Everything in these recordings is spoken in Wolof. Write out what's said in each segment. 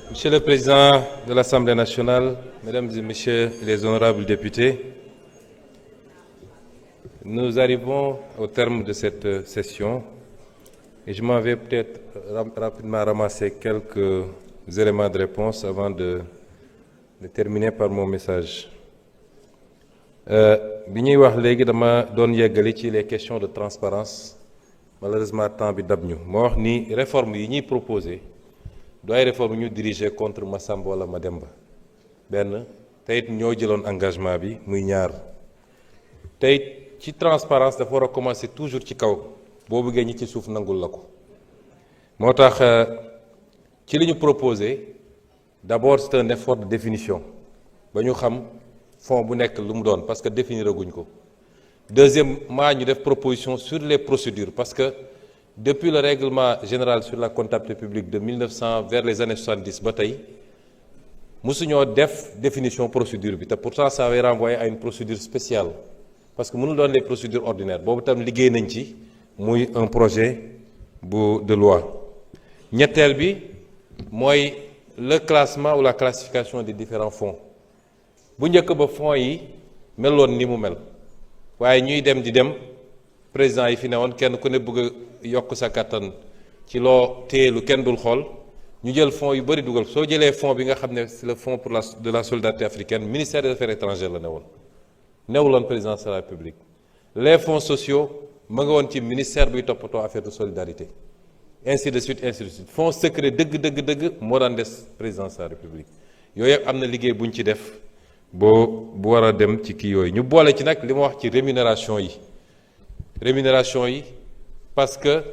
Monsieur le Président de l'Assemblée nationale, Mesdames et Messieurs les honorables députés, nous arrivons au terme de cette session et je m'en vais peut-être rapidement ramasser quelques éléments de réponse avant de terminer par mon message. bi ñuy wax léegi dama doon yeggali ci les questions de transparence malheureusement temps bi dab ñu moo wax ni réforme yi ñuy proposé du ay réforme ñu diriger contre Massamba wala Mademba benn te it ñoo jëloon engagement bi muy ñaar te it ci transparence dafa war a commencer toujours ci kaw boo bëggee ñi ci suuf nangul la ko moo tax ci li ñu proposé d'abord c'est un effort de définition ba ñu xam fond bu nekk lu mu doon parce que définir guñ ko deuxièmement ñu def proposition sur les procédures parce que depuis le règlement général sur la comptabilité publique de 1900 vers les années 70 ba tey mosuñoo def définition procédure bi te pourtant ça avait renvoyé à une procédure spéciale parce que mënul doon les procédures ordinaires boobu tam liggéey nañ ci muy un projet de loi ñetteel bi mooy le classement ou la classification des différents fonds bu njëkk ba fonds yi meloon ni mu mel waaye ñuy dem di dem président yi fi newoon kenn ku ne bëgg a yokk sa kattan ci loo téelu kenn dul xool ñu jël fonds yu bëri dugal soo jëlee fonds bi nga xam ne c'est le fonds pour de la solidarité africaine ministère des affaires étrangères la newoon newuloon présidence de la République les fonds sociaux ma nga woon ci ministère buy toppatoo affaire de solidarité ainsi de suite fonds secret dëgg moo daan des présidence de la République yooyu yëpp am na liggéey bu ñu ci def bu war a dem ci kii yooyu ñu boole ci nag li ma wax ci rémunération yi parce que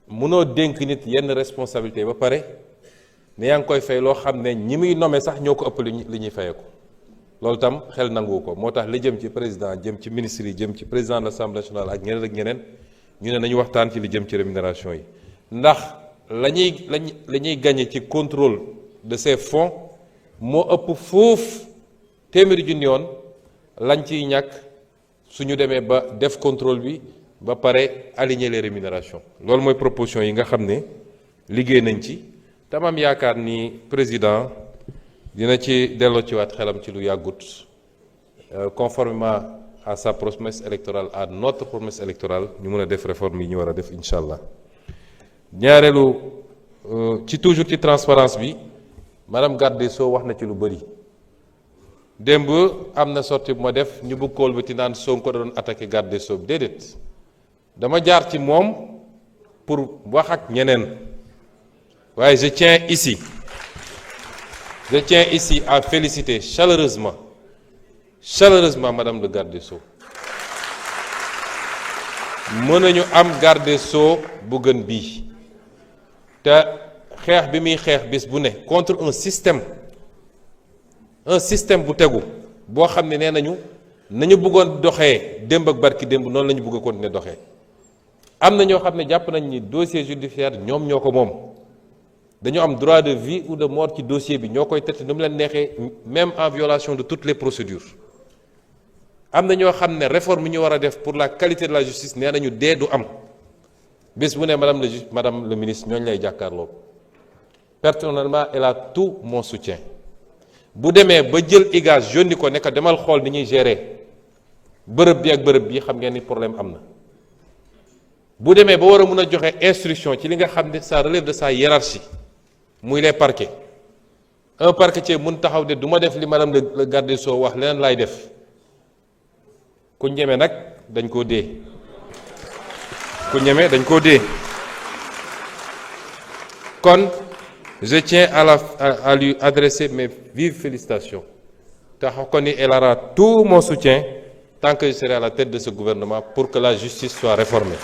mënoo dénk nit yenn responsabilité ba pare ne yaa ngi koy fay loo xam ne ñi muy nommé sax ñoo ko ëpp li ñuy fayee ko loolu tam xel nangu ko moo tax li jëm ci président jëm ci ministre yi jëm ci président de l'Assemblée nationale ak ñeneen ñu ne nañu waxtaan ci li jëm ci rémunération yi ndax la ñuy gagné ci contrôle de ces fonds moo ëpp foofu téeméeri junni yoon lañ ciy ñàkk suñu demee ba def contrôle bi ba pare aligner les rémunérations loolu mooy proposition yi nga xam ne liggéey nañ ci tamam yaakaar ni président dina ci delloo ci waat xelam ci lu yàggut conformément à sa promesse électorale à notre promesse électorale ñu mën a def réforme yi ñu war a def incha allah ñaareelu ci toujours ci transparence bi madame garde des Sceaux wax na ci lu bëri démb am na sortie bu ma def ñu bëgg kool ba ti naan Sonko da doon attaqué garde des Sceaux bi déedéet dama jaar ci moom pour wax ak ñeneen waaye je tiens ici à féliciter chaleureusement madame le garde des Sceaux mën nañu am garde des Sceaux bu gën bii te xeex bi muy xeex bis bu ne contre un système bu tegu boo xam ne nee nañu bëggoon doxee démb ak barki démb noonu la ñu bëgg a continuer doxee am na ñoo xam ne jàpp nañ ni dossier judiciaire ñoom ñoo ko moom dañu am droit de vie ou de mort ci dossier bi ñoo koy traité nu mu leen neexee même en violation de toutes les procédures am na ñoo xam ne réforme yi ñu war a def pour la qualité de la justice nee nañu dee du am bés bu ne madame le ministre ñooñu lay jàkkaarloo personnellement elle a tout mon soutien bu demee ba jël IGAS yónni ko ne ko demal xool ni ñuy gérer bërëb bi ak bërëb bi xam ngeen ni problème am na bu demee ba war a mun a joxe instruction ci li nga xam ne ça relève de sa hiérarchie muy les parquets un parquetier mun taxaw de du ma def li madame le garde des Sceaux wax leneen laay def ku ñeme nag dañ koo dee kon je tiens à lui adresser mes vives félicitations te xam ko ni elle aura tout mon soutien tant que je serai à la tête de ce gouvernement pour que la justice soit réformée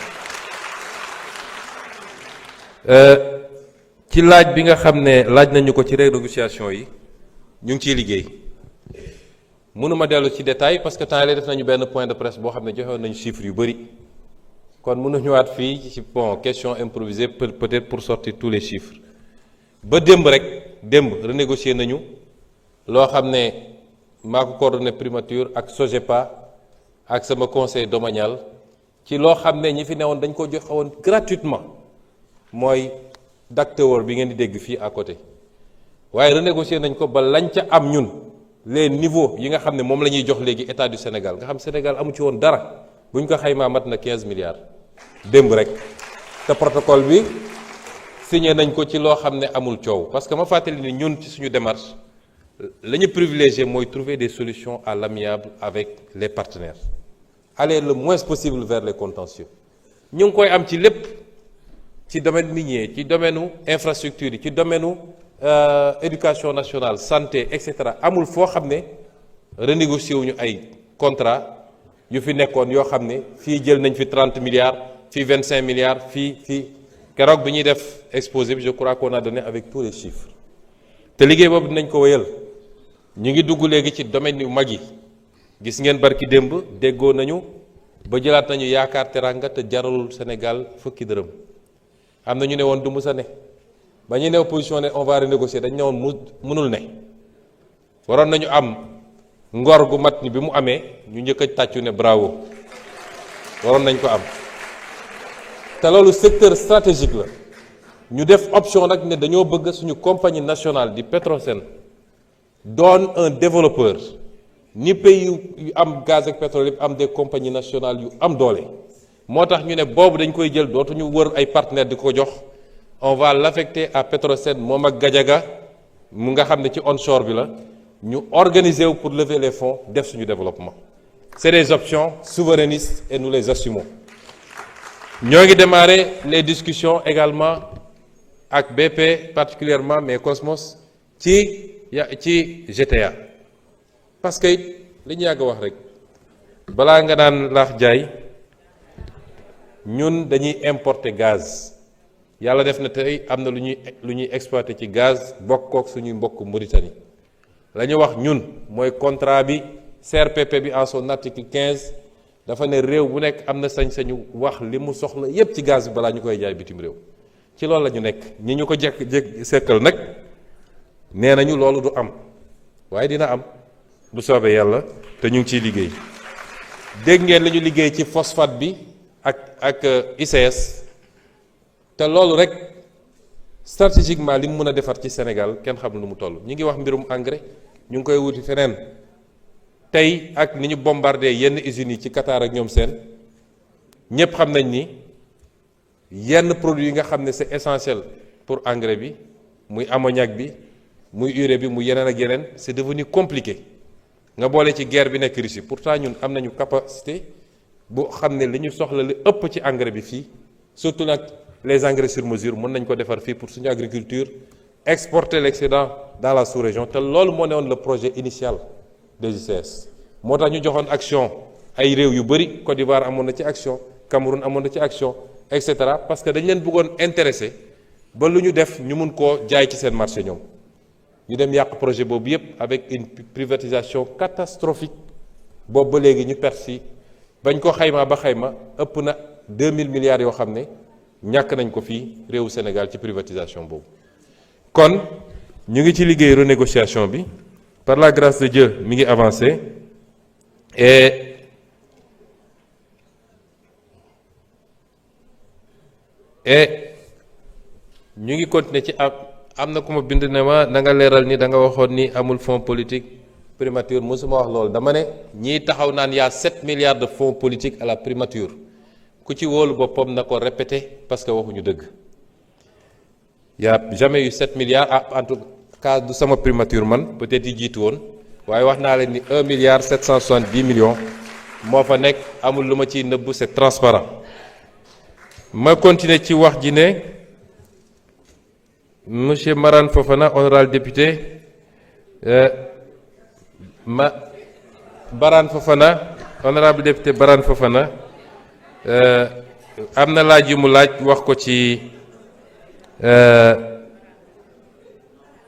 ci laaj bi nga xam ne laaj nañu ko ci renégociation yi ñu ngi ciy liggéey mënuma dellu ci détail parce que temps yii def nañu benn point de presse boo xam ne joxewoon nañu chiffres yu bëri kon mënu ñëwaat fii ci question improvisée peut-être pour sortir tous les chiffres ba démb renégocier nañu loo xam ne maa ko coordonné primature ak SOGEPA ak sama conseil domanial ci loo xam ne ñi fi newoon dañ ko joxe woon gratuitement mooy Dak Tower bi ngeen di dégg fii à côté waaye renégocier nañ ko ba lañ ca am ñun les niveaux yi nga xam ne moom la ñuy jox léegi état du Sénégal nga xam Sénégal amu ci woon dara bu ñu ko xaymaa mat na 15 milliards démb rek te protocole bi signé nañ ko ci loo xam ne amul coow parce que ma fàttali ni ñun ci suñu démarche la ñu privilégié mooy trouver des solutions à l'amiable avec les partenaires aller le moins possible vers les contentieux ñu ngi koy am ci lépp ci domaine minier ci domaine infrastructure yi ci domaine éducation nationale santé et cetera amul foo xam ne renégocier wuñu ay contrat yu fi nekkoon yoo xam ne fii jël nañ fi 30 milliards fii 25 milliards fii keroog bi ñuy def exposé bi je crois qu'on a donné avec tous les chiffres te liggéey boobu dinañ ko wéyal ñu ngi dugg léegi ci domaine yu mag yi gis ngeen barki démb déggoo nañu ba jëlaat nañu yaakaar teranga te jaralul Sénégal fukki dërëm am na ñu ne woon du musa ne ba ñu ne opposition ne on va renégocier dañ ne woon mënul ne waroon nañu am ngor gu mat ni bi mu amee ñu njëkk a tàccu ne bravo waroon nañ ko am te loolu secteur stratégique la ñu def option nag ne dañoo bëgg suñu compagnie nationale di Petrosen doon un développeur ni pays yu am gaz ak pétrole yëpp am des compagnies nationales yu am doole moo tax ñu ne boobu dañ koy jël dootuñu wër ay partenaires di ko jox on va l'affecter à Petrosen moom ak Gadiaga mu nga xam ne ci onshore bi la ñu organiser wu pour lever les fonds def suñu développement c'est des options souverainistes et nous les assumons ñoo ngi démarrer les discussions également ak BP particulièrement mais Cosmos ci GTA parce que li ñu yàgg wax rek balaa nga naan laax jaay ñun dañuy importer gaz yàlla def na tey am na lu ñuy exploiter ci gaz bokkook suñuy mbokk Mauritanie la ñu wax ñun mooy contrat bi CRPP bi en son article 15 dafa ne réew bu nekk am na sañ-sañu wax li mu soxla yépp ci gaz bi balaa ñu koy jaay bitim réew ci loolu la ñu nekk ñi ñu ko jekk sekkal nag nee nañu loolu du am waaye dina am bu soobee yàlla te ñu ngi ciy liggéey dégg ngeen li ñu liggéey ci phosphate bi ak ICS te loolu rek stratégiquement li mu mën a defar ci Sénégal kenn xamul nu mu toll ñu ngi wax mbirum engrais ñu ngi koy wuti feneen tey ak ni ñu bombardé yenn usines yi ci Qatar ak ñoom seen ñépp xam nañ ni yenn produits yi nga xam ne c'est essentiel pour engrais bi muy ammoniac bi muy urée bi muy yeneen ak yeneen c'est devenu compliqué nga boole ci guerre bi nekk Russie pourtant ñun am nañu capacité bu xam ne li ñu soxla li ëpp ci engrais bi fii surtout nag les engrais sur mesure mën nañ ko defar fii pour suñu agriculture exporter l'excédent dans la sous-région te loolu moo ne woon le projet initial des ICS moo tax ñu joxoon action ay réew yu bëri Côte d'Ivoire amoon na ci action Cameroun amoon na ci action et cetera parce que dañ leen bëggoon intéressé ba lu ñu def ñu mun koo jaay ci seen marché ñoom ñu dem yàq projet boobu yépp avec une privatisation catastrophique boobu ba léegi ñu perte si bañ ko xaymaa ba xayma ëpp na 2000 milliards yoo xam ne ñàkk nañ ko fii réewu Sénégal ci privatisation boobu kon ñu ngi ci liggéey renégociation bi par la grâce de Dieu mi ngi avancé et ñu ngi continuer ci am na ku ma bind ne ma da nga leeral ni da nga waxoon ni amul fonds politique primature mosuma wax loolu dama ne ñii taxaw naan y a 7 milliards de fonds politiques à la primature ku ci wóolu boppam na ko répéter parce que waxuñu dëgg y a jamais eu 7 milliards en tout cas du sama primature man peut-être yi jiitu woon waaye wax naa leen ni 1 milliard 770 millions moo fa nekk amul lu ma ciy nëbb c'est transparent ma continuer ci wax ji ne monsieur Marane Fofana honorable député Barane Fofana honorable député Barane Fofana am na laaj yu mu laaj wax ko ci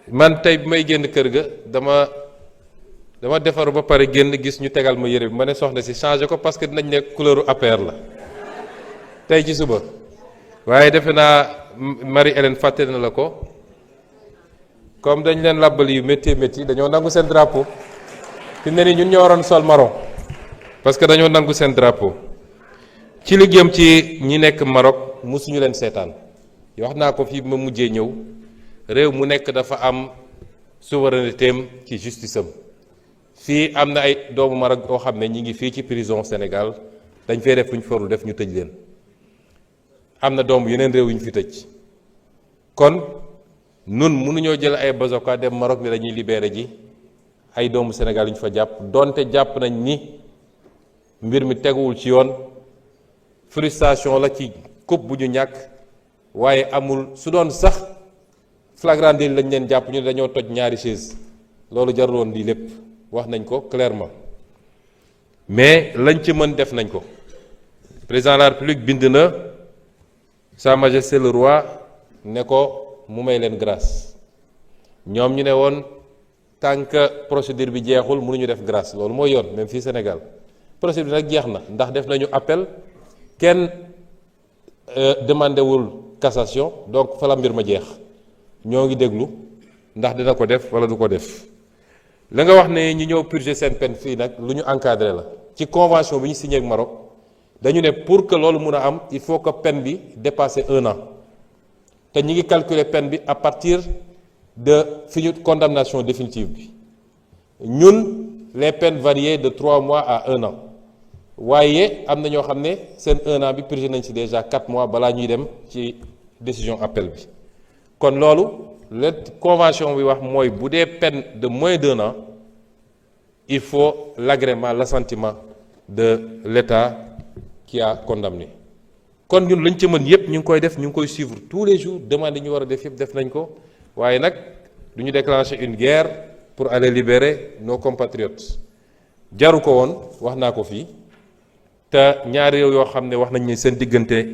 man tey bi may génn kër ga dama defaru ba pare génn gis ñu tegal ma yére bi ma ne soxna si changé ko parce que dinañ ne couleuru APR la tey ci suba waaye defe naa Marie-Hélène fàtte na la ko comme dañ leen làbbali yu métti métti dañoo nangu seen drapeau fi mu ne nii ñun ñoo waroon sol marron parce que dañoo nangu seen drapeau ci li jëm ci ñi nekk Maroc musuñu leen seetaan wax naa ko fii ma mujjee ñëw réew mu nekk dafa am souveraineté am ci justice am fii am na ay doomu Maroc yoo xam ne ñi ngi fii ci prison Sénégal dañ fee def lu ñu farul def ñu tëj leen am na doomu yeneen réew yu ñu fi tëj kon nun mënuñoo jël ay bazoka dem Maroc ni dañuy libéré ji ay doomu Sénégal yu ñu fa jàpp donte jàpp nañ ni mbir mi teguwul ci yoon frustration la ci coupe bu ñu ñàkk waaye amul su doon sax flagrant délit lañ leen jàpp ñu ne dañoo toj ñaari chaise loolu jarul woon lii lépp wax nañ ko clairement mais lañ ci mën def nañ ko président de la République bind na Sa Majesté le roi ne ko mu may leen grâce ñoom ñu ne woon tant que procédure bi jeexul mënuñu def grâce loolu mooy yoon même fii Sénégal procédure bi nag jeex na ndax def nañu appel kenn demandé wul cassation donc fa la mbir ma jeex ñoo ngi déglu ndax dina ko def wala du ko def la nga wax ne ñi ñëw purger seen peine fii nag lu ñu encadré la ci convention bi ñu signé ak Maroc dañu ne pour que loolu mun a am il faut que peine bi dépasser 1 an te ñi ngi calculer peine bi à partir de fi ñu condamnation définitive bi ñun les peines variaient de 3 mois à 1 an waaye am na ñoo xam ne seen 1 an bi purgé nañ ci déjà 4 mois balaa ñuy dem ci décision appel bi kon loolu la convention bi wax mooy bu dee peine de moins d'1 an il faut l'agrément l'assentiment de l'État qui a condamné kon ñun lañ ci mën yépp ñu ngi koy def ñu ngi koy suivre tous les jours demande yi ñu war a def yépp def nañ ko waaye nag du ñu déclencher une guerre pour aller libérer nos compatriotes jaru ko woon wax naa ko fii te ñaari réew yoo xam ne wax nañ ne seen diggante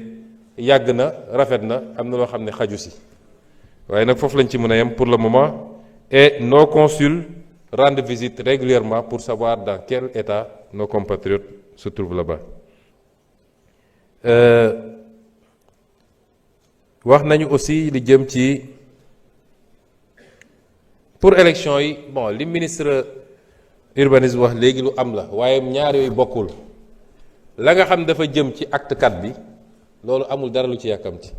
yàgg na rafet na am na loo xam ne xaju si waaye nag foofu lañ ci mën a yem pour le moment et nos consuls rendent visite régulièrement pour savoir dans quel état nos compatriotes se trouvent là-bas. wax nañu aussi li jëm ci pour élection yi bon li ministre urbanisme wax léegi lu am la waaye ñaar yooyu bokkul la nga xam dafa jëm ci acte 4 bi loolu amul dara lu ci yàkkamti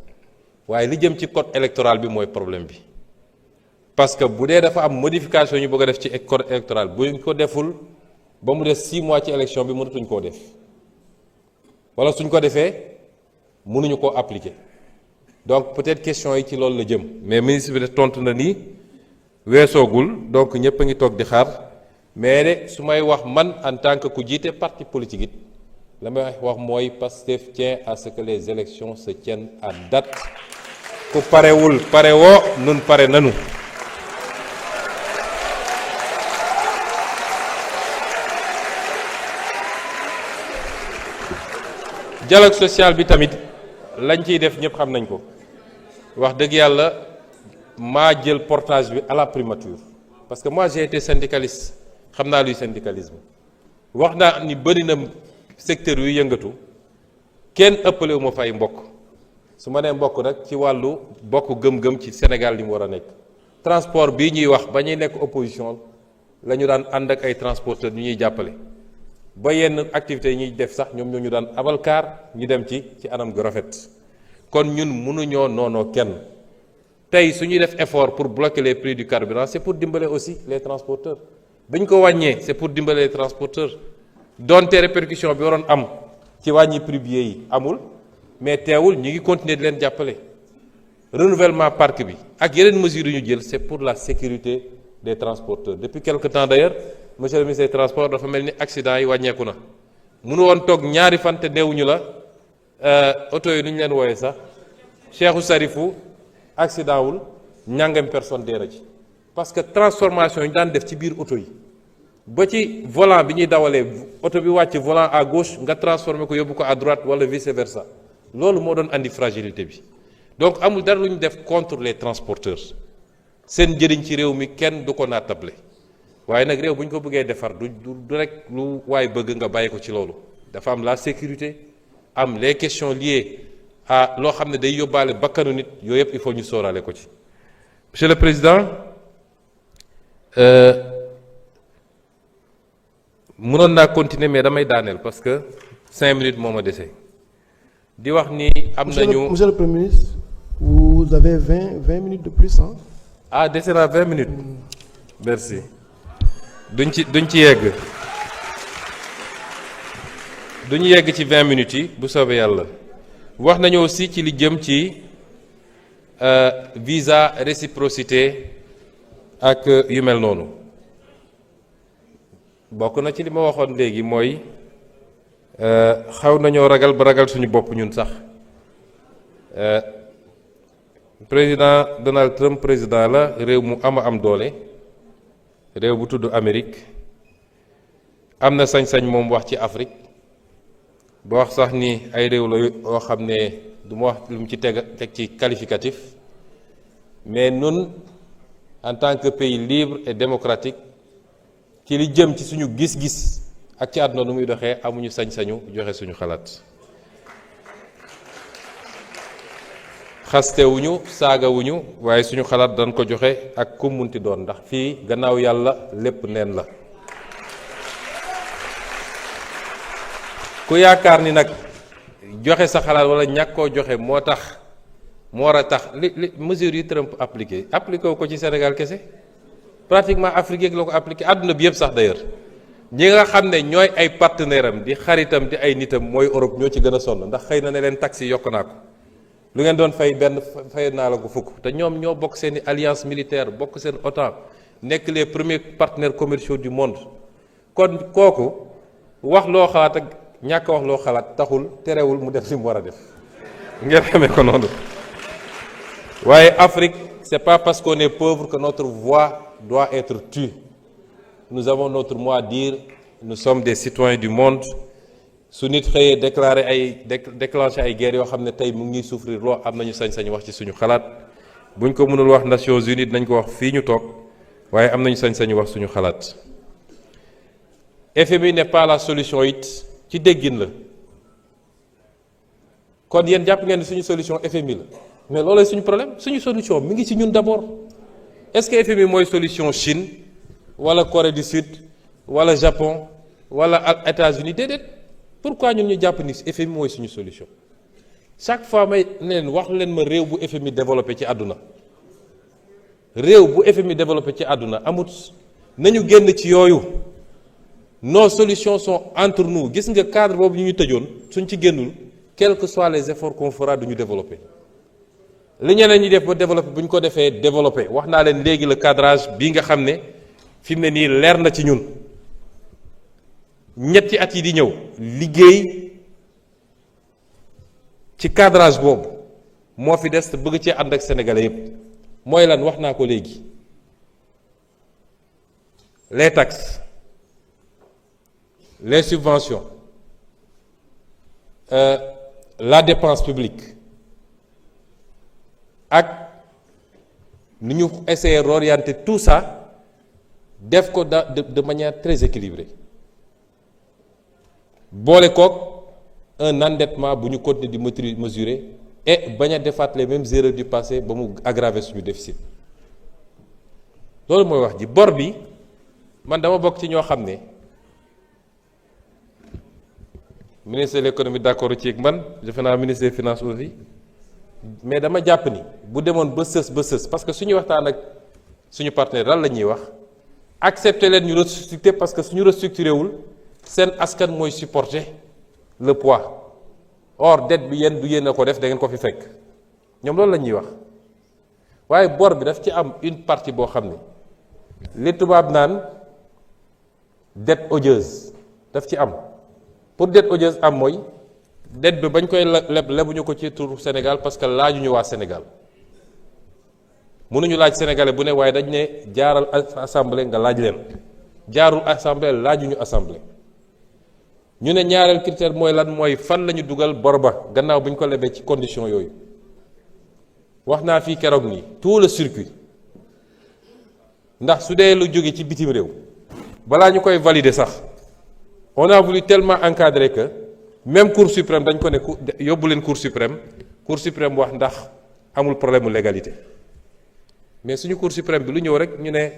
waaye li jëm ci code électoral bi mooy problème bi parce que bu dee dafa am modification ñu bëgg a def ci code électoral bu ñu ko deful ba mu des 6 mois ci élection bi mënatuñ koo def wala suñ ko defee mënuñu koo appliquer donc peut-être question yi ci loolu la jëm mais ministre bi de tontu na ni weesoogul donc ñëpp a ngi toog di xaar mais de su may wax man en tant que ku jiite parti politique it la may wax mooy Pastef tient à ce que les élections se tiennent à date ku parewul pare woo nun pare nanu dialogue social bi tamit lañ ciy def ñëpp xam nañ ko wax dëgg yàlla maa jël portage bi à la primature parce que moi j'ai été syndicaliste xam naa luy syndicalisme wax naa ni bëri na secteur yu yëngatu kenn ëppale wu ma fay mbokk su ma nee mbokk nag ci wàllu bokk gëm-gëm ci Sénégal li mu war a nekk transport bii ñuy wax ba ñuy nekk opposition la ñu daan ànd ak ay transporteurs ñu ñuy jàppale ba yenn activités yi ñuy def sax ñoom ñoo ñu daan abal kaar ñu dem ci anam gu rafet kon ñun mënuñoo noonoo kenn tey su ñuy def effort pour bloquer les prix du carburant c'est pour dimbale aussi les transporteurs bi ñu ko wàññee c'est pour dimbale les transporteurs donte répercussion bi waroon am ci wàññi prix billet yi amul mais teewul ñu ngi continuer di leen jàppale renouvellement parc bi ak yeneen mesures yu ñu jël c'est pour la sécurité des transporteurs depuis quelque temps d'ailleurs monsieur le ministre des transports dafa mel ni accident yi wàññeeku na mënu woon toog ñaari fan te neewuñu la oto yi nu ñu leen wooyee sax Cheikhou Sarifou accident wul ñàngam personne dee na ci parce que transformation yi ñu daan def ci biir oto yi ba ci volant bi ñuy dawalee oto bi wàcc volant à gauche nga transformé ko yóbbu ko à droite wala vice versa loolu moo doon andi fragilité bi donc amul dara lu ñu def contre les transporteurs seen njëriñ ci réew mi kenn du ko naatable waaye nag réew bu ñu ko bëggee defar du rek lu waay bëgg nga bàyyi ko ci loolu dafa am la sécurité am les questions liées à loo xam ne day yóbbaale bakkanu nit yooyu yëpp il faut ñu sóoraale ko ci. Monsieur le Président mënoon naa continuer mais damay daaneel parce que 5 minutes moo ma dese di wax ni am nañu monsieur le Premier ministre Vous avez 20 minutes de plus, hein? Ah, dese naa 20 minutes. Merci. duñ ci yegg. duñu yegg ci 20 minutes yi bu soobee yàlla. wax nañu aussi ci li jëm ci visa réciprocité ak yu mel noonu. bokk na ci li ma waxoon léegi mooy xaw nañoo ragal ba ragal suñu bopp ñun sax. président Donald Trump président la réew mu am doole réew bu tudd Amérique am na sañ-sañ moom wax ci Afrique ba wax sax ni ay réew la yoo xam ne du ma wax lu mu ci teg ci qualificatif mais nun en tant que pays libre et démocratique ci li jëm ci suñu gis-gis ak ci àdduna nu muy doxee amuñu sañ-sañu joxe suñu xalaat. xastewuñu saagawuñu waaye suñu xalaat dañ ko joxe ak ku munti doon ndax fii gannaaw yàlla lépp neen la. ku yaakaar ni nag joxe sa xalaat wala ñàkk koo joxe moo war a tax li mesures yi Trump appliqué wu ko ci Sénégal kese pratiquement Afrique yeeg la ko appliqué àdduna bi yëpp sax d'ailleurs ñi nga xam ne ñooy ay partenaire am di xaritam di ay nitam mooy Europe ñoo ci gën a sonn ndax xëy na ne leen taxes yi yokk naa ko. lu ngeen doon fay benn fay naa la ko fukk te ñoom ñoo bokk seeni alliance militaire bokk seen OTAN nekk les premiers partenaires commerciaux du monde kon kooku wax loo xalaat ak ñàkk wax loo xalaat taxul terewul mu def li mu war a def ngeen xamee ko noonu. waaye Afrique c'est pas parce qu'on est pauvre que notre voix doit être tue. Nous avons notre mot à dire, nous sommes des citoyens du monde. su nit xëyee déclenché ay guerre yoo xam ne tey mu ngi souffrir loo am nañu sañ-sañ wax ci suñu xalaat buñ ko mënul wax Nations Unies nañ ko wax fii ñu toog waaye am nañu sañ-sañu wax suñu xalaat. FMI n'est pas la solution it ci déggin la kon yéen jàpp ngeen ne suñu solution FMI la mais loolooy suñu problème suñu solution mi ngi ci ñun d'abord. Est-ce que FMI mooy solution Chine wala Corée du Sud wala Japon wala États-Unis déedéet. Pourquoi ñun ñu jàpp ni FMI mooy suñu solution chaque fois may ne leen wax leen ma réew bu FMI développé ci àdduna réew bu FMI développé ci àdduna amut nañu génn ci yooyu nos solutions sont entre nous gis nga cadre boobu ñu tëjoon suñ ci génnul quels que soient les efforts qu'on fera duñu développé li ñeneen ñi def ba développé bu ñu ko defee développé wax naa leen léegi le cadrage bii nga xam ne fi mu ne nii leer na ci ñun. ñetti at yi di ñëw liggéey ci cadrage boobu moo fi des te bëgg cee ànd ak sénégalais yépp mooy lan wax naa ko léegi les taxes les subventions la dépense publique ak ni ñu essayer d'orienter tout ça def ko de manière très équilibrée. boole kook un endettement bu ñu continuer di mesurer et bañ a defaat les mêmes erreurs du passé ba mu aggraver suñu déficit loolu mooy wax ji bor bi man dama bokk ci ñoo xam ne ministre de l'économie d'accord ci ak man defe naa ministre des finances aussi mais dama jàpp ni bu demoon ba sës parce que suñu waxtaan ak suñu partenaire lan la ñuy wax accepter leen ñu restructurer parce que suñu restructuré wul seen askan mooy supporter le poids or dette bi yéen du yéen a ko def da ngeen ko fi fekk ñoom loolu la ñuy wax waaye bor bi daf ci am une partie boo xam ne li tubaab naan dette odieuse daf ci am pour dette odieuse am mooy dette bi bañ koy lebuñu ko ci turu Sénégal parce que laajuñu waa Sénégal mënuñu laaj sénégalais bu ne waaye dañ ne jaaral assemblée nga laaj leen jaarul assemblée laajuñu assemblée. ñu ne ñaareel critère mooy lan mooy fan la ñu dugal bor ba gannaaw bu ñu ko lebee ci condition yooyu wax naa fii keroog nii tout le circuit ndax su dee lu jóge ci bitim réew balaa ñu koy valider sax on a voulu tellement encadrer que même Cour suprême dañ ko ne yóbbu leen Cour suprême wax ndax amul problème mu légalité mais suñu Cour suprême bi lu ñëw rek ñu ne.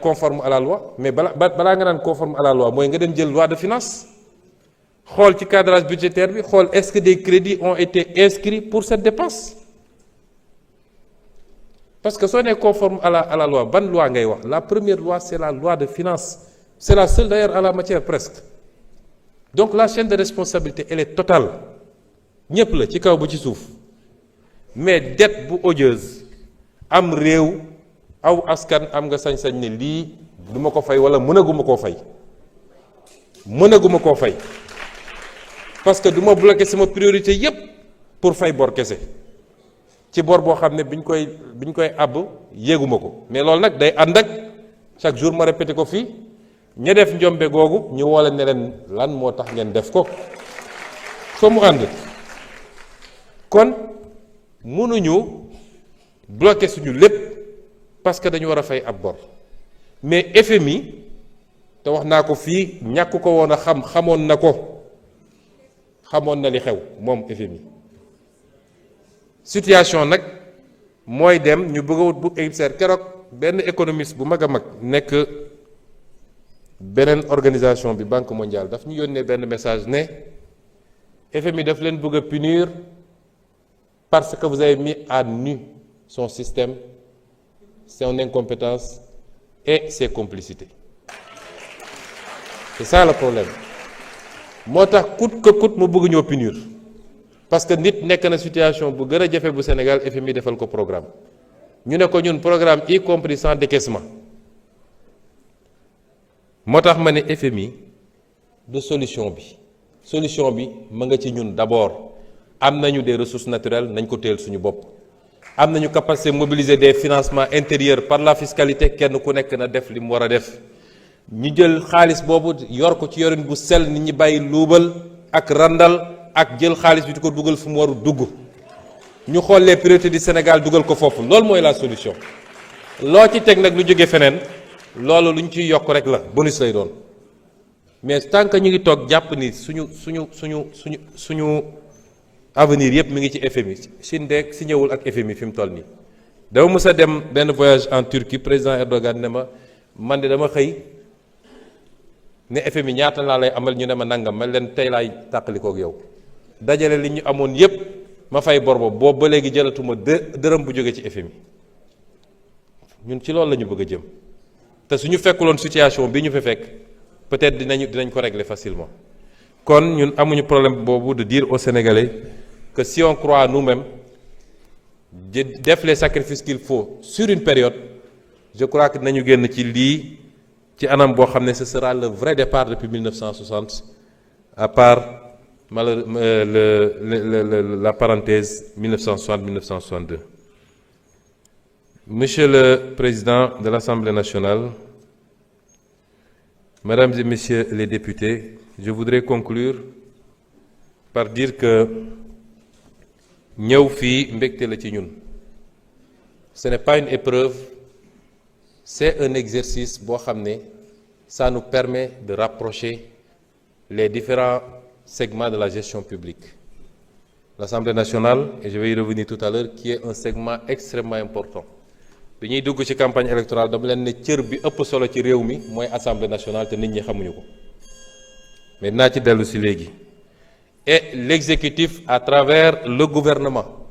Conforme à la loi mais balaa nga naan conforme à la loi mooy nga dem jël loi de finances xool ci cadrage budgétaire bi xool est-ce que des crédits ont été inscrits pour cette dépense parce que soo nee conforme à la loi ban loi ngay wax la première loi c'est la loi de finances c'est la seule d'ailleurs en la matière presque donc la chaîne de responsabilité elle est totale ñépp la ci kaw ba ci suuf mais dette bu odieuse am réew aw askan am nga sañ-sañ ne lii du ma ko fay wala mënaguma koo fay parce que du ma bloquer sama priorité yépp pour fay bor kese ci bor boo xam ne biñ koy àbb yéeguma ko mais loolu nag day ànd ak chaque jour ma répété ko fii ña def njombe googu ñu woo leen ne leen lan moo tax ngeen def ko fa mu ànd kon mënuñu bloquer suñu lépp parce que dañu war a fay ab bor mais FMI te wax naa ko fii ñàkk ko woon a xamoon na li xew moom FMI situation nag mooy dem ñu bëgg a wut bu émissaire keroog benn économiste bu mag a mag nekk beneen organisation bi Banque mondiale daf ñu yónnee benn message ne FMI daf leen bëgg a punir parce que vous avez mis à nu son système, son incompétence et ses complicités. C'est ça le problème. moo tax coûte que coûte mu bëgg ñoo punir parce que nit nekk na situation bu gën a jafe bu Sénégal FMI defal ko programme ñu ne ko ñun programme y compris sans décaissement moo tax ma ne FMI de solution bi ma nga ci ñun d'abord am nañu des ressources naturelles nañ ko téel suñu bopp am nañu capacité mobiliser des financements intérieurs par la fiscalité kenn ku nekk na def li mu war a def ñu jël xaalis boobu yor ko ci yorin bu sell nit ñi bàyyi luubal ak randal ak jël xaalis bi di ko dugal fu mu waru dugg ñu xool les priorités du Sénégal dugal ko foofu loolu mooy la solution loo ci teg nag lu jóge feneen loolu lu ñu ciy yokk rek la bonus lay doon mais tant que ñu ngi toog jàpp ni suñu avenir yëpp mi ngi ci FMI Chine de si ñëwul ak FMI fi mu toll nii dama mës a dem benn voyage en Turquie président Erdogan ne ma man de dama xëy ne FMI ñaata laa lay amal ñu ne ma nangam ma leen tey laay tàqalikook yow dajale li ñu amoon yépp ma fay bor boobu ba léegi jëlatuma dërëm bu jóge ci FMI ñun ci loolu la ñu bëgg a jëm te suñu fekkuloon situation bi ñu fi fekk peut-être dinañ ko régler facilement kon ñun amuñu problème boobu de dire aux Sénégalais que si on croit nous-mêmes def les sacrifices qu'il faut sur une période je crois que nañu génn ci lii ci anam boo xam ne ce sera le vrai départ depuis 1960 à part la parenthèse 1960-1962. Monsieur le Président de l'Assemblée nationale, Mesdames et Messieurs les députés, je voudrais conclure par dire que ñëw fii mbégte la ci ñun. Ce n'est pas une épreuve, c'est un exercice boo xam ne ça nous permet de rapprocher les différents segments de la gestion publique. L'Assemblée nationale, et je vais y revenir tout à l'heure, qui est un segment extrêmement important. bi ñuy dugg ci campagne électorale dama leen ne cër bi ëpp solo ci réew mi mooy Assemblée nationale te nit ñi xamuñu ko mais dinaa ci dellu si léegi. Et l'exécutif à travers le gouvernement.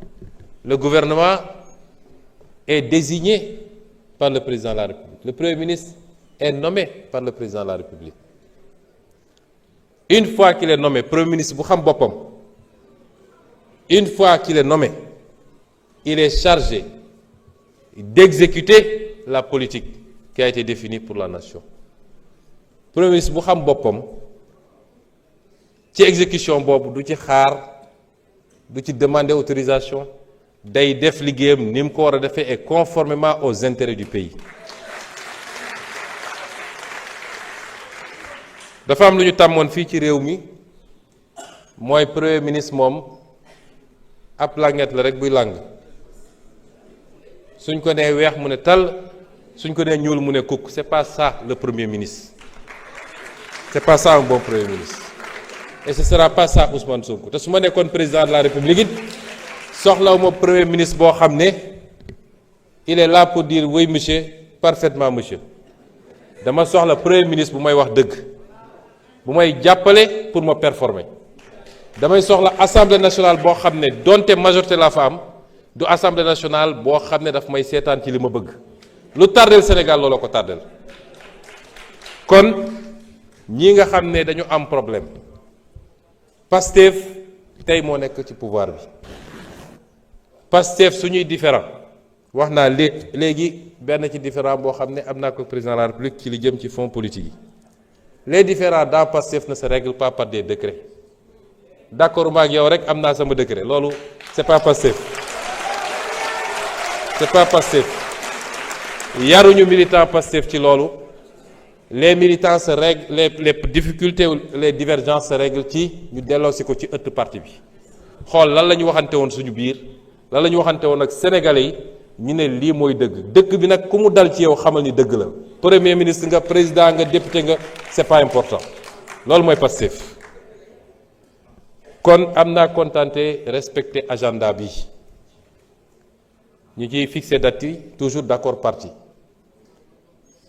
Le gouvernement est désigné par le président de la République. Le Premier ministre est nommé par le président de la République. Une fois qu'il est nommé, Premier ministre bu xam boppam, une fois qu'il est nommé, il est chargé d'exécuter la politique qui a été définie pour la nation. Premier ministre bu xam boppam ci exécution boobu du ci xaar du ci demander autorisation day def liggéeyam ni mu ko war a defee et conformément aux intérêts du pays. dafa am lu ñu tàmmoon fii ci réew mi mooy premier ministre moom ab langet la rek buy làng suñ ko nee weex mu ne tal suñ ko nee ñuul mu ne kukk. C'est pas ça le premier ministre, c'est pas ça un bon premier ministre et ce sera pas ça Ousmane Sonko. te su ma nekkoon président de la République it soxlawuma premier ministre boo xam ne il est là pour dire oui monsieur, parfaitement monsieur. dama soxla premier ministre bu may wax dëgg, bu may jàppale pour ma performer. damay soxla assemblée nationale boo xam ne donte majorité la fa am du assemblée nationale boo xam ne daf may seetaan ci li ma bëgg lu tardel Sénégal looloo ko tardel kon ñi nga xam ne dañu am problème Pastef tey moo nekk ci pouvoir bi Pastef suñuy différent wax naa léegi benn ci différent boo xam ne am naa ko président de la République ci li jëm ci fonds politique yi les différends dans Pastef ne se règlent pas par des décrets d'accord ma ak yow rek am naa sama décret loolu c'est pas Pastef c'est pas Pastef yaruñu militant Pastef ci loolu les militants se règlent les difficultés les divergences se règlent ci ñu delloosi ko ci ëtt parti bi xool lan la ñu waxante woon suñu biir lan la ñu waxante woon ak sénégalais yi ñu ne lii mooy dëgg dëkk bi nag ku mu dal ci yow xamal ni dëgg la premier ministre nga président nga député nga c'est pas important loolu mooy Pastef kon am naa contenté respecter agenda bi ñu ciy fixé date yi toujours d'accord parti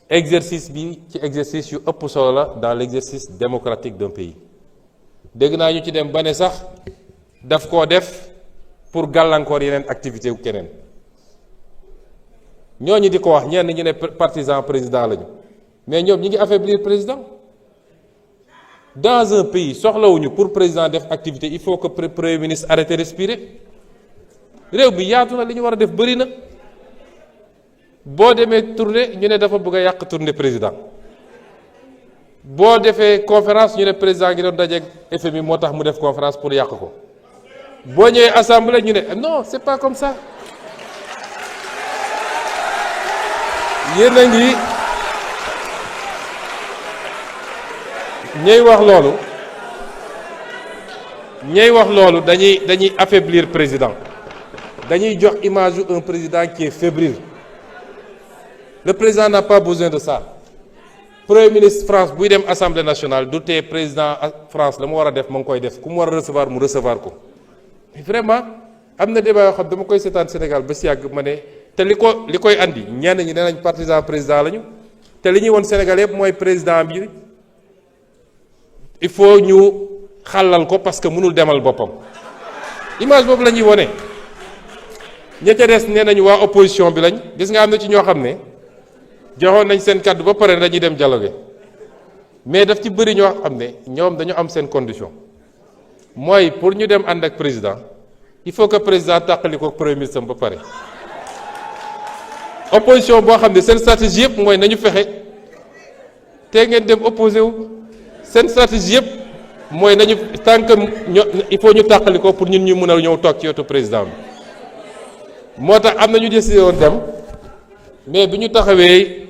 exercice bi ci exercice yu ëpp solo la dans l'exercice démocratique d'un pays dégg naa ñu ci dem ba ne sax daf koo def pour gàllankoor yeneen activité wu keneen ñooñu di ko wax ñenn ñu ne partisan président lañu mais ñoom ñi ngi affaiblir président dans un pays soxlawuñu pour président def activité il faut que premier ministre arrête de respirer réew bi yaatu na li ñu war a def bëri na boo demee tournée ñu ne dafa bëgg a yàq tournée président boo defee conférence ñu ne président ngi doon dajeeg FMI moo tax mu def conférence pour yàq ko boo ñëwee assemblée ñu ne non c'est pas comme ça yéen a ngi ñey wax loolu dañuy affaiblir président dañuy jox image un président qui est fébrile le président n'a pas besoin de ça premier ministre France buy dem assemblée nationale du tee président France la mu war a def ma ngi koy def ku mu war a recevoir mu recevoir ko vraiment am na débat yoo xam dama koy seetaan Sénégal ba si yàgg ma ne te li koy andi ñenn ñi nee nañ partisan président lañu te li ñuy woon Sénégal yëpp mooy président bi il faut ñu xàllal ko parce que mënul demal boppam image boobu la ñuy wone ña ca des nee nañu waa opposition bi lañ gis nga am na ci ñoo xam ne joxoon nañ seen kàddu ba pare dañuy dem dialogue mais daf ci bëri ñoo xam ne ñoom dañu am seen condition mooy pour ñu dem ànd ak président il faut que président tàqali ko premier ministre am ba pare opposition boo xam ne seen stratégie yëpp mooy nañu fexe te ngeen dem opposé wu seen stratégie yëpp mooy nañu tant que il faut ñu tàqali ko pour ñun ñu mën a ñëw toog ci wetu président bi moo tax am na ñu décidé woon dem mais bi ñu taxawee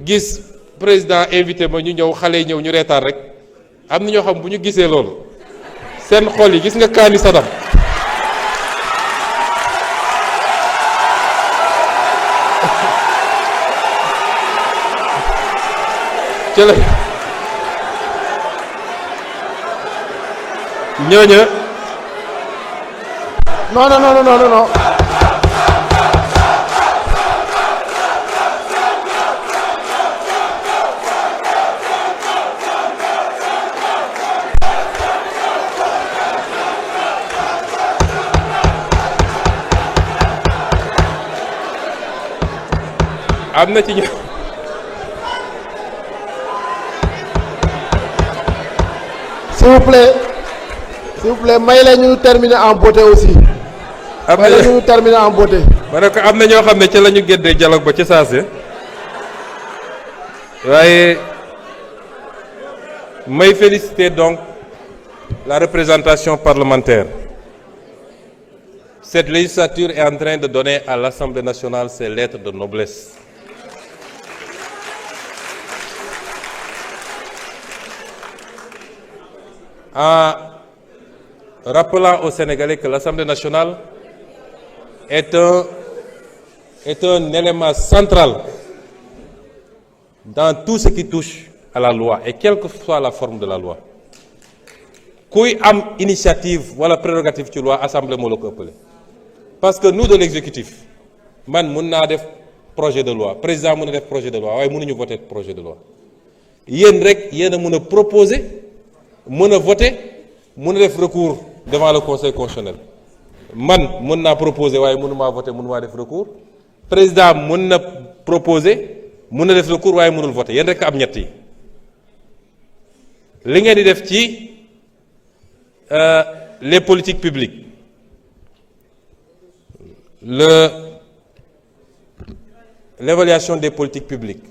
gis président invité ma ñu ñëw xale yi ñëw ñu reetaan rek am na ñoo xam bu ñu gisee loolu seen xol yi gis nga kaani Saddam ci la ñooña non. am na ci ñu s'il vous plaît may la ñu terminer en beauté aussi. may la ñu terminer en beauté. ma ne ko am na ñoo xam ne ca la ñu géddee dialogue ba ca saase waaye may féliciter donc la représentation parlementaire. Cette législature est en train de donner à l'Assemblée nationale ses lettres de noblesse. En rappelant aux Sénégalais que l'Assemblée nationale est un élément central dans tout ce qui touche à la loi et quelle que soit la forme de la loi. Kuy am initiative wala prérogative ci loi assemblée moo la ko ëppale parce que nous de l'exécutif man mun naa def projet de loi président mën a def projet de loi waaye mënuñu voter projet de loi yéen rek yéen a mën a proposer mën a voter mën a def recours devant le conseil constitutionnel man mën naa proposer waaye mënumaa voter mënumaa def recours président mën na proposer mën na def recours waaye mënul voter yéen rek am ñett yi li ngeen di def ci les politiques publiques l'évaluation des politiques publiques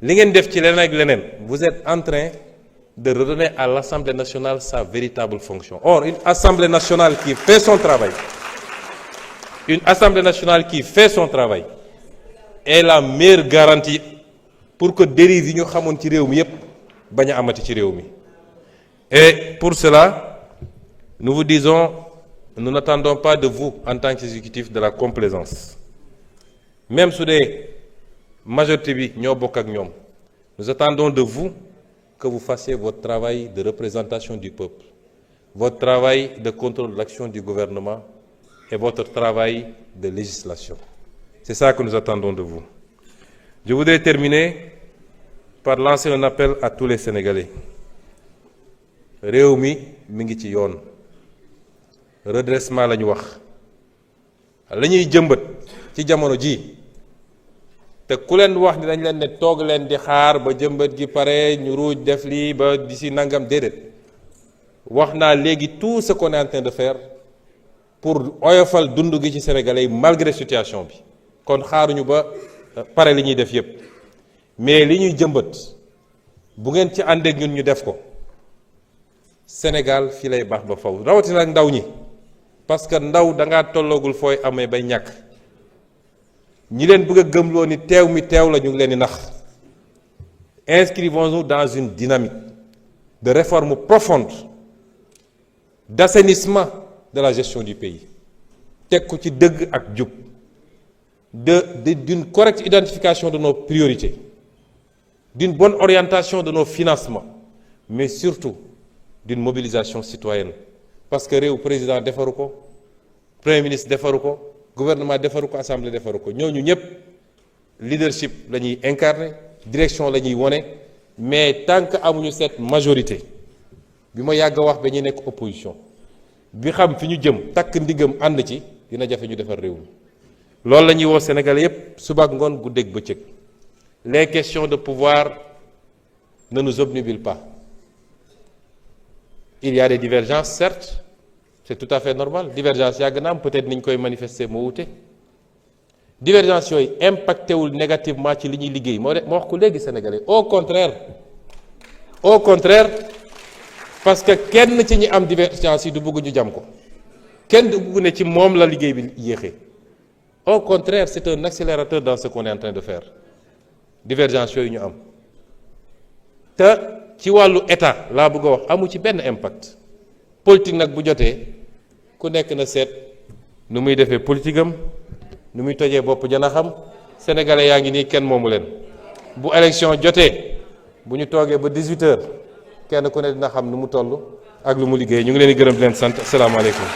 li ngeen def ci leneen ak leneen vous êtes en train de redonner à l'Assemblée nationale sa véritable fonction. Or, une Assemblée nationale qui fait son travail, est la meilleure garantie pour que dérive yi ñu xamoon ci réew mi yépp bañ a amati ci réew mi. Et pour cela, nous vous disons, nous n'attendons pas de vous en tant qu'exécutif de la complaisance. Même sous des majorités bi ñoo bokk ak ñoom, nous attendons de vous que vous fassiez votre travail de représentation du peuple, votre travail de contrôle de l'action du gouvernement et votre travail de législation. C'est ça que nous attendons de vous. Je voudrais terminer par lancer un appel à tous les Sénégalais. réew mi ngi ci yoon redressement la ñu wax la ñuy jëmbat ci jamono ji te ku leen wax ni dañ leen ne toog leen di xaar ba jëmbat gi pare ñu ruuj def lii ba di si nangam déedéet wax naa léegi tout ce qu'on est en train de faire pour oyofal dund gi ci Sénégalais yi malgré situation bi kon xaaruñu ba pare li ñuy def yépp mais li ñuy jëmbat bu ngeen ci àndeek ñun ñu def ko Sénégal fii lay baax ba faw rawatina ak ndaw ñi parce que ndaw dangaa tolloogul fooy amee bay ñàkk ñi leen bëgg a gëmloo ni teew mi teew la ñu ngi leen di nax inscrivons-nous dans une dynamique de réforme profonde d'assainissement de la gestion du pays teg ko ci dëgg ak jub d'une correcte identification de nos priorités d'une bonne orientation de nos financements mais surtout d'une mobilisation citoyenne parce que réew président defaru ko premier ministre defaru ko gouvernement defaru ko assemblée defaru ko ñooñu ñëpp leadership la ñuy incarner direction la ñuy wone mais tant que amuñu cette majorité bi ma yàgg a wax ba ñuy nekk opposition bi xam fi ñu jëm takk ndigam ànd ci dina jafe ñu defar réew mi loolu la ñuy woo Sénégalais yépp suba ak ngoon guddeeg bëccëg les questions de pouvoir ne nous obnubilent pas. Il y a des divergences, certes, c'est tout à fait normal. Divergence yàgg na am peut-être niñ koy manifester moo wute. Divergence yooyu impacté wul négativement ci li ñuy liggéey moo wax ko léegi Sénégalais. Au contraire parce que kenn ci ñi am divergence yi du bëgg ñu jam ko kenn du bëgg ne ci moom la liggéey bi yéexee. Au contraire c'est un accélérateur dans ce qu'on est en train de faire divergence yooyu ñu am te ci wàllu état laa bëgg a wax amu ci benn impact politique nag bu jotee ku nekk na seet nu muy defee politique am nu muy tojee bopp jana xam sénégalais yaa ngi nii kenn moomu leen bu élection jotee bu ñu toogee ba 18h kenn ku ne dina xam nu mu toll ak lu mu liggéey ñu ngi leen di gërëm di leen sant asalaamaaleykum